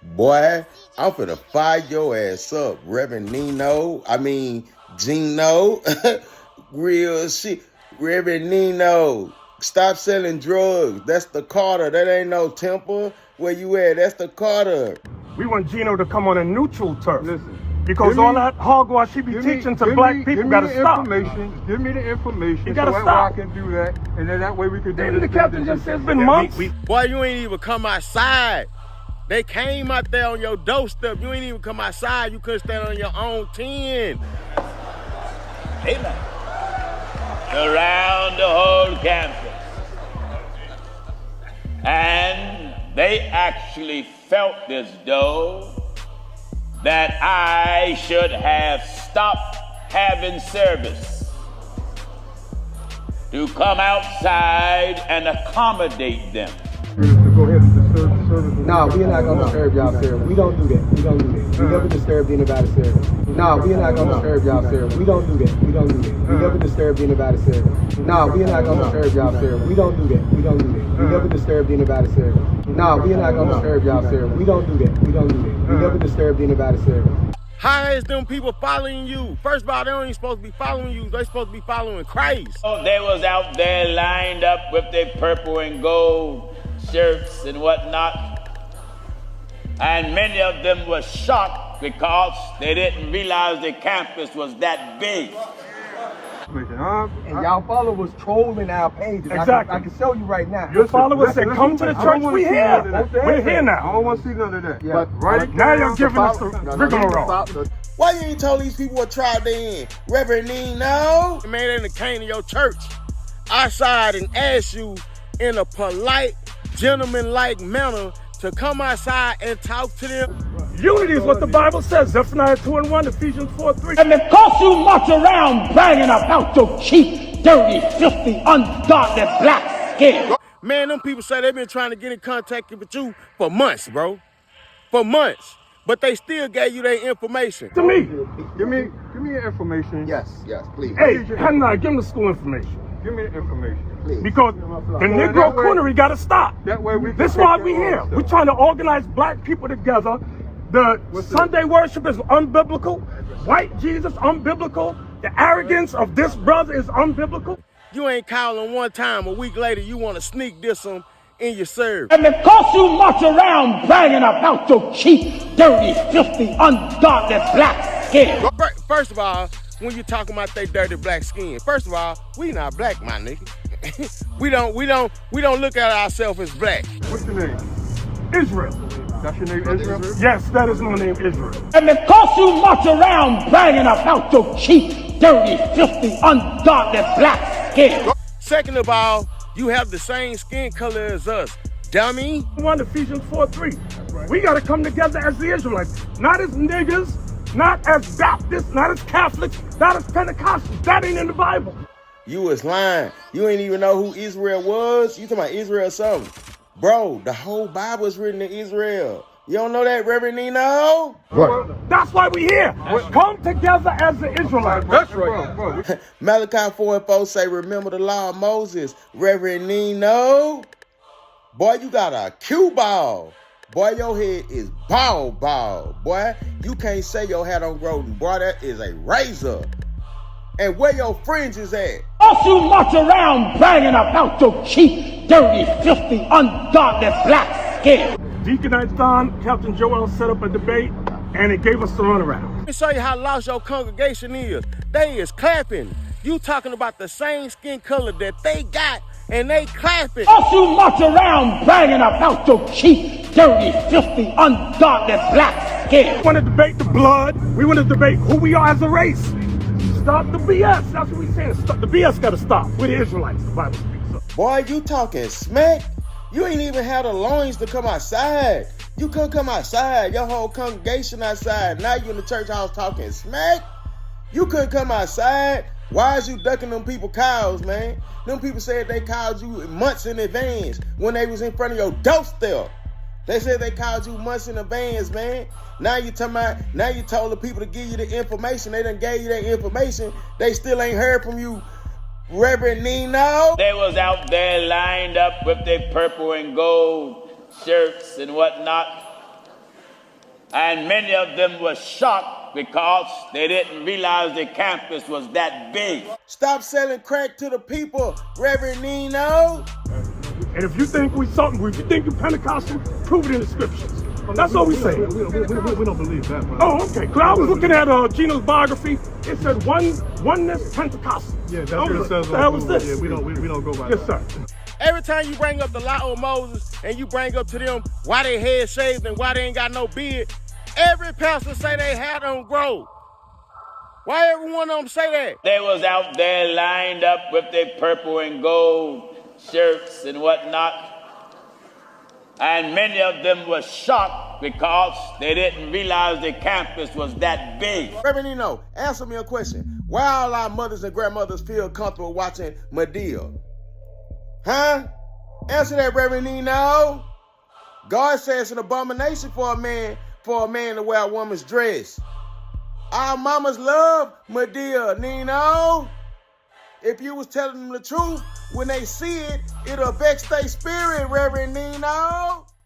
Boy, I'm finna fire your ass up, Reverend Nino. Gino. Real shit. Reverend Nino, stop selling drugs. That's the Carter. That ain't no Temple. Where you at? That's the Carter. We want Gino to come on a neutral turf. Listen, because all that hogwash she be teaching to black people gotta stop. Give me the information. You gotta so stop. I can do that, and then that way we can do And the captain just says it's been months. Boy, you ain't even come outside. They came out there on your doorstep. You ain't even come outside. You couldn't stand on your own 10. Amen. Around the whole campus. And they actually felt as though that I should have stopped having service to come outside and accommodate them. Go ahead and disturb the service. No, we're not going to disturb y'all service. We don't do that. We don't do that. We never disturbed anybody's service. No, we're not going to disturb y'all service. We don't do that. We don't do that. We never disturbed anybody's service. No, we're not going to disturb y'all service. We don't do that. We don't do that. We never disturbed anybody's service. No, we're not going to disturb y'all service. We don't do that. We don't do that. We never disturbed anybody's service. How is them people following you? First of all, they don't even supposed to be following you. They supposed to be following Christ. Oh, they was out there lined up with their purple and gold shirts and whatnot. And many of them were shocked because they didn't realize the campus was that big. And y'all followers trolling our pages. Exactly. I can show you right now. Your followers say, come to the church. We here. We're here I now. don't want to see none of that. Yeah. But right Now you're giving us the rigmarole. Why you ain't told these people what tribe they in? Reverend Nino? Man, they came to your church outside and asked you in a polite, gentleman-like manner to come outside and talk to them. Unity is what the Bible says. Zephaniah 2:1, Ephesians 4:3. And because you march around bragging about your cheap, dirty, filthy, ungodly black skin. Man, them people say they've been trying to get in contact with you for months, bro. For months. But they still gave you their information. To me. Give me your information. Yes, please. Hey, Henry, give them the school information. Give me the information. Please. Because the Negro coonery got to stop. That way we can. This is why we here. We're trying to organize black people together. The Sunday worship is unbiblical. White Jesus, unbiblical. The arrogance of this brother is unbiblical. You ain't calling one time, a week later you want to sneak diss them in your service. And because you march around bragging about your cheap, dirty, filthy, ungodly black skin. First of all, when you're talking about their dirty black skin, first of all, we not black, my nigga. we don't look at ourselves as black. What's your name? Israel. That's your name, Israel? Yes, that is my name, Israel. And because you march around bragging about your cheap, dirty, filthy, ungodly black skin. Second of all, you have the same skin color as us, dummy. 1 Ephesians 4:3. We got to come together as the Israelites, not as niggas, not as Baptists, not as Catholics, not as Pentecostals. That ain't in the Bible. You was lying. You ain't even know who Israel was. You talking about Israel or something. Bro, the whole Bible is written in Israel. You don't know that, Reverend Nino? What? That's why we here. Come together as the Israelites. That's right. Malachi 4:4 say, remember the law of Moses. Reverend Nino. Boy, you got a cue ball. Boy, your head is bald. Boy, you can't say your hair don't grow. Boy, that is a razor. And where your fringe is at? Because you march around bragging about your cheap, dirty, filthy, ungodly black skin. Deacon Don, Captain Joel set up a debate, and it gave us the runaround. Let me show you how lost your congregation is. They is clapping. You talking about the same skin color that they got, and they clapping. Because you march around bragging about your cheap, dirty, filthy, ungodly black skin. We want to debate the blood. We want to debate who we are as a race. Stop the BS. That's what we saying. Stop. The BS got to stop. We're the Israelites, the Bible speaks of. Boy, you talking smack. You ain't even had the loins to come outside. You couldn't come outside. Your whole congregation outside. Now you in the church house talking smack. You couldn't come outside. Why is you ducking them people cows, man? Them people said they called you months in advance when they was in front of your doorstep. They said they called you months in advance, man. Now you talking about, now you told the people to give you the information. They done gave you that information. They still ain't heard from you, Reverend Nino. They was out there lined up with their purple and gold shirts and whatnot. And many of them were shocked because they didn't realize the campus was that big. Stop selling crack to the people, Reverend Nino. And if you think we something, if you think you're Pentecostal, prove it in the scriptures. That's all we say. We don't believe that, bro. Oh, okay. Because I was looking at Gino's biography. It said oneness Pentecostal. Yeah, that's what it says. What the hell is this? Yeah, we don't go by Yes, that. sir. Every time you bring up the law of Moses and you bring up to them why they head shaved and why they ain't got no beard, every pastor say they hair don't grow. Why every one of them say that? They was out there lined up with their purple and gold shirts and whatnot. And many of them were shocked because they didn't realize the campus was that big. Reverend Nino, answer me a question. Why all our mothers and grandmothers feel comfortable watching Medea? Huh? Answer that, Reverend Nino. God says it's an abomination for a man to wear a woman's dress. Our mamas love Medea, Nino. If you was telling them the truth, when they see it, it'll vex their spirit, Reverend Nino.